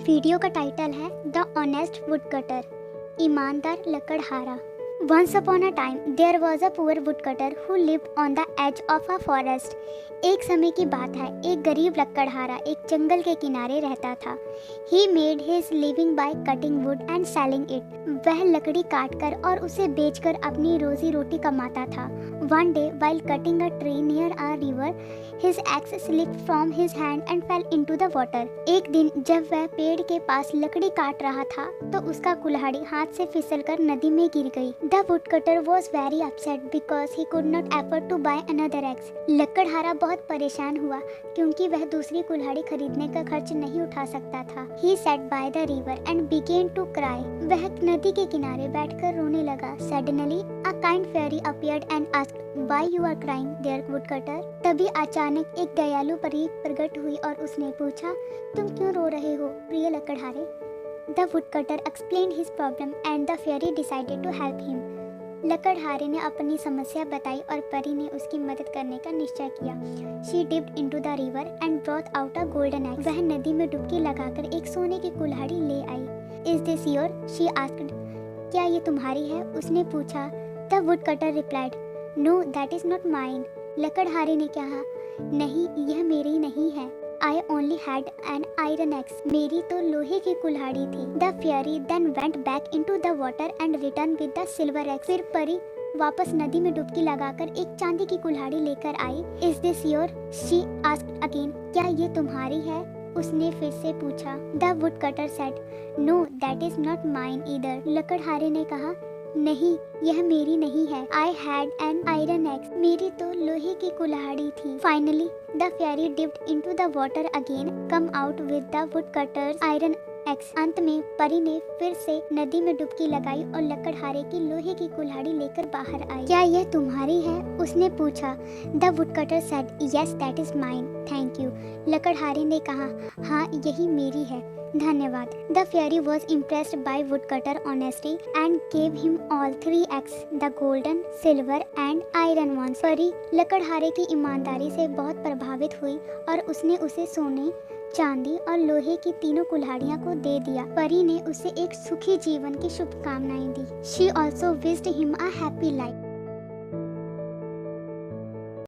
Video का title है the honest woodcutter, ईमानदार लकड़हारा। Once upon a time, there was a poor woodcutter who lived on the edge of a forest. एक समय की बात है, एक गरीब लकड़हारा एक जंगल के किनारे रहता था। He made his living by cutting wood and selling it. वह लकड़ी काटकर और उसे बेचकर अपनी रोजी रोटी कमाता था। One day, while cutting a tree near a river, his axe slipped from his hand and fell into the water. एक दिन जब वह पेड़ के पास लकड़ी काट रहा था, तो उसका कुल्हाड़ी हाथ से फिसलकर नदी में गिर गई। The woodcutter was very upset because he could not afford to buy another axe. लकड़हारा बहुत परेशान हुआ क्योंकि वह दूसरी कुल्हाड़ी खरीदने का खर्च नहीं उठा सकता था। He sat by the river and began to cry. वह नदी के किनारे बैठकर रोने लगा। Suddenly, a kind fairy appeared and asked, "Why you are crying, dear woodcutter?" तभी अचानक एक दयालु परी प्रकट हुई और उसने पूछा, तुम क्यों रो रहे हो, प्रिय लकड़हारे? The woodcutter explained his problem and the fairy decided to help him. लकड़हारे ने अपनी समस्या बताई और परी ने उसकी मदद करने का निश्चय किया। She dipped into the river and brought out a golden axe. वह नदी में डुबकी लगाकर एक सोने की कुल्हाड़ी ले आई। Is this yours? She asked. क्या ये तुम्हारी है? उसने पूछा। The woodcutter replied, No, that is not mine. लकड़हारे ने कहा, नहीं, यह मेरी नहीं है। I only had an iron axe. मेरी तो लोहे की कुल्हाड़ी थी। The fairy then went back into the water and returned with the silver axe. फिर परी वापस नदी में डुबकी लगाकर एक चांदी की कुल्हाड़ी लेकर आई। Is this yours? She asked again. क्या ये तुम्हारी है? उसने फिर से पूछा। The woodcutter said, No, that is not mine either. लकड़हारे ने कहा, नहीं, यह मेरी नहीं है। I had an iron axe. मेरी तो लोहे की कुल्हाड़ी थी। Finally, the fairy dipped into the water again, come out with the woodcutter's iron axe. अंत में परी ने फिर से नदी में डुबकी लगाई और लकड़हारे की लोहे की कुल्हाड़ी लेकर बाहर आई। क्या यह तुम्हारी है? उसने पूछा। The woodcutter said, Yes, that is mine. Thank you. लकड़हारे ने कहा, हाँ, यही मेरी है। धन्यवाद। The fairy was impressed by woodcutter honesty and gave him all three axes, the golden, silver and iron ones. परी लकड़हारे की ईमानदारी से बहुत प्रभावित हुई और उसने उसे सोने, चांदी और लोहे की तीनों कुल्हाड़ियां को दे दिया। परी ने उसे एक सुखी जीवन की शुभकामनाएं दी। She also wished him a happy life.